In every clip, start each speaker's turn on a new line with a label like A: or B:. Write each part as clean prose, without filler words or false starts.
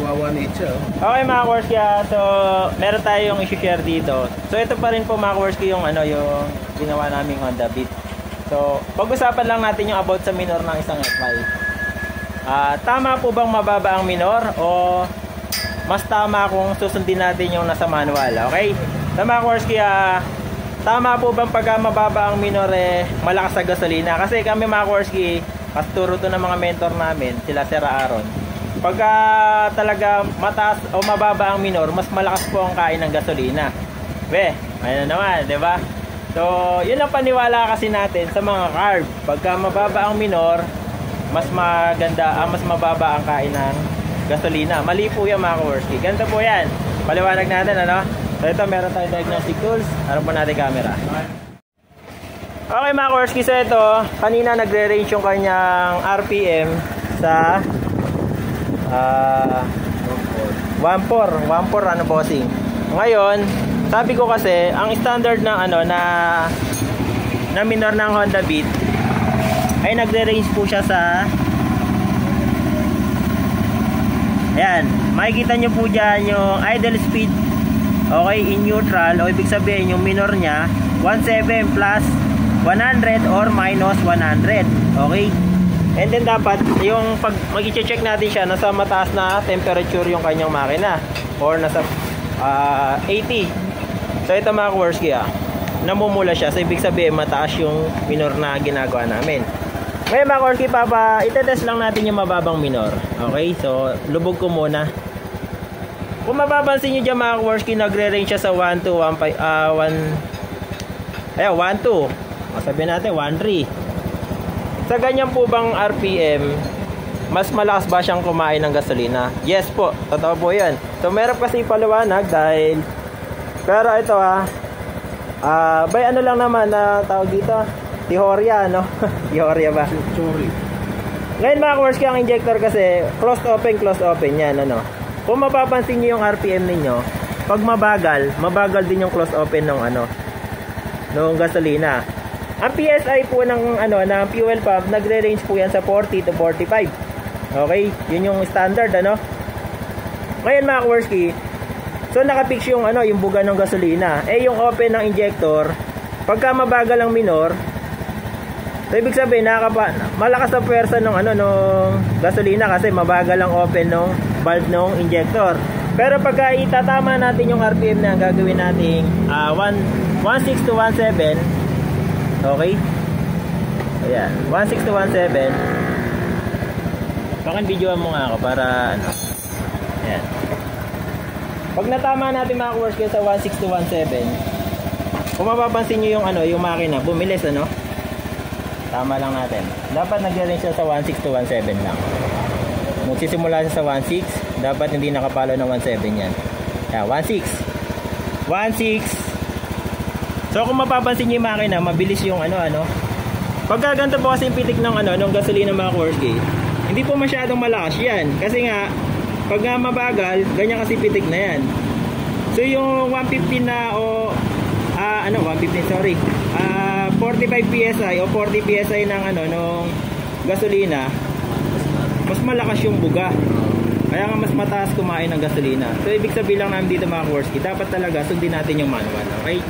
A: Nagwa 1.8 siya.
B: Okay mga Kaworski, so meron tayong i-share dito. So ito pa rin po mga Kaworski yung yung ginawa naming Honda Beat. So pag-usapan lang natin yung about sa minor ng isang FI. Tama po bang mababa ang minor o mas tama kung susundin natin yung nasa manual? Okay? So mga Kaworski, tama po bang pagka mababa ang minor malakas sa gasolina? Kasi kami mga Kaworski, pasturo to ng mga mentor namin, sila Sir Aaron. Pagka talaga mataas o mababa ang minor, mas malakas po ang kain ng gasolina. Ayun naman, 'di ba? So, 'yun ang paniwala kasi natin sa mga carb. Pagka mababa ang minor, mas maganda, mas mababa ang kain ng gasolina. Mali po 'yan mga Kaworski. Ganito po 'yan. Paliwanag natin So, ito meron tayong diagnostic tools. Harap po natin camera. Okay mga Kaworski, so ito, kanina nagre-range yung kanyang RPM sa 1.4 bossing. Ngayon, sabi ko kasi ang standard ng na minor ng Honda Beat ay nagre-range po siya sa ayan, makikita nyo po dyan yung idle speed, okay, in neutral, o ibig sabihin yung minor nya 17 plus 100 or minus 100, okay. And then dapat yung pag mag-i-check natin siya, nasa mataas na temperature yung kanyang makina or nasa 80. So ito mga Kaworski, namumula siya. So ibig sabihin mataas yung minor na ginagawa namin. Ngayon mga Kaworski, itetest lang natin yung mababang minor. Okay, so lubog ko muna. Kung mapapansin nyo dyan mga Kaworski, nagre-range siya sa 1 to 1.5, 1 to sabihin natin 1.3. Sa ganyan po bang RPM, mas malakas ba siyang kumain ng gasolina? Yes po, totoo po yan. So meron kasi paliwanag dahil, pero ito by ano lang naman na tawag dito, teorya, teorya ba?
A: Sorry.
B: Ngayon mga Kaworski, ang injector kasi closed open yan, Kung mapapansin niyo yung RPM ninyo, pag mabagal din yung closed open ng ng gasolina. Ang PSI po ng ng fuel pump, nagre-range po yan sa 40 to 45. Okay? Yun yung standard, Ngayon mga Kaworski, so nakapix yung yung buga ng gasolina. Yung open ng injector, pagka mabagal ang minor, so ibig sabihin malakas ang puwersa ng nung gasolina kasi mabagal ang open ng valve ng injector. Pero pagka itatama natin yung RPM na gagawin nating 16 to 17, okay? Ayan, 16 to 17. Bakit videoan mo nga ako para ayan. Pag natama natin mga Kaworski sa 16 to 17, kung mapapansin nyo yung yung makina, bumilis tama lang natin. Dapat nag-range siya sa 16 to 17 lang. Magsisimula siya sa 16, dapat hindi nakapalo ng 17 yan. Ayan, 16. So kung mapapansin niyo yung makina, mabilis yung Pagka ganito po kasi yung pitik ng ng gasolina mga Kaworski, hindi po masyadong malakas yan. Kasi nga, pag mabagal, ganyan kasi pitik na yan. So yung 115 na 45 PSI o 40 PSI ng nung gasolina, mas malakas yung buga. Kaya nga mas mataas kumain ng gasolina. So ibig sabihin lang namin dito mga Kaworski, dapat talaga sundin natin yung manual, okay?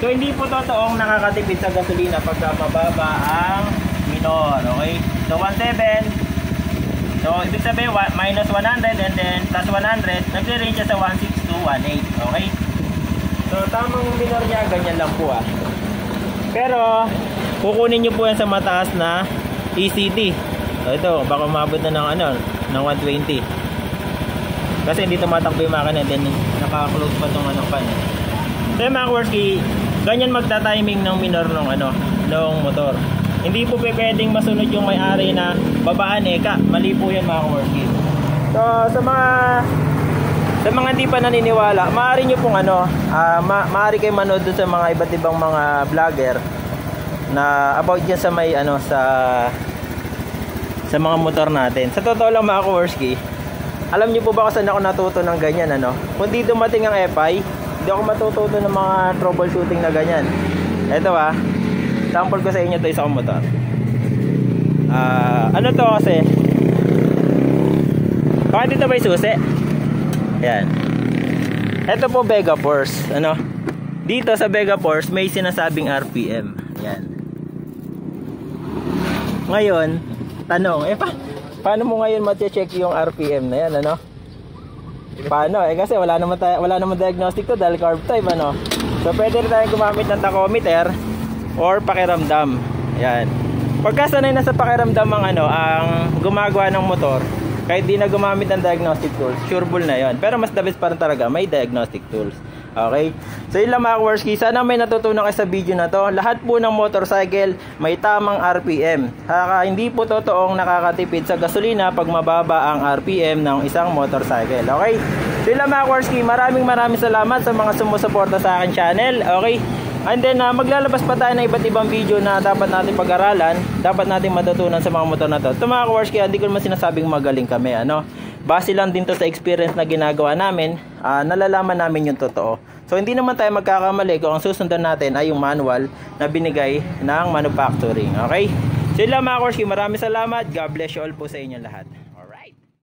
B: So hindi po totoong nakakatipid sa gasolina pagka mababa ang minor, okay? So 17. So ibig sabihin minus 100 and then plus 100, nagre-range siya sa 16 to 18, okay? So tamang minor niya ganyan lang po Pero kukunin niyo po yan sa mataas na ECT. So ito, baka umabot na ng 120. Kasi hindi tumatakbo yung makina, then naka-close pa tong pan. So mga Kaworski, ganyan magta-timing ng minor ng motor. Hindi po pwedeng masunod yung may-ari na babaan mali po yan mga Kaworski. So sa mga hindi pa naniniwala, maaari nyo pong maaari kayo manood dun sa mga iba't ibang mga vlogger na about dyan sa may sa mga motor natin. Sa totoo lang mga Kaworski, alam nyo po ba kung saan ako natuto ng ganyan kung di dumating ang FI, hindi ako matututo ng mga troubleshooting na ganyan. Ito sample ko sa inyo ito isang motor. To kasi Baka dito ba yung susi? Yan. Ito po Vega Force. Ano? Dito sa Vega Force may sinasabing RPM. Yan. Ngayon, tanong, paano mo ngayon ma-check yung RPM na yan, ano? Paano? Kasi wala naman diagnostic to dahil carb type, ano? So pwede rin tayong gumamit ng tachometer or pakiramdam. Yan. Pagka sanay na sa pakiramdam ang gumagawa ng motor, kahit di na gumamit ng diagnostic tools, sureable na yon. Pero mas the best pa rin talaga, may diagnostic tools. Okay? So yun lang mga kaworski, sana may natutunan kayo sa video na to. Lahat po ng motorcycle may tamang RPM. Hindi po totoong nakakatipid sa gasolina pag mababa ang RPM ng isang motorcycle. Okay? So yun lang mga kaworski, maraming salamat sa mga sumusuporta sa akin channel. Okay? And then maglalabas pa tayo ng iba't ibang video na dapat natin pag-aralan, dapat natin matutunan sa mga motor na to. Ito mga kaworski, hindi ko naman sinasabing magaling kami, ano? Base lang din to sa experience na ginagawa namin, nalalaman namin yung totoo. So hindi naman tayo magkakamali kung ang susundan natin ay yung manual na binigay ng manufacturing. Okay? So yun lang mga kaworski, maraming salamat. God bless you all po sa inyong lahat.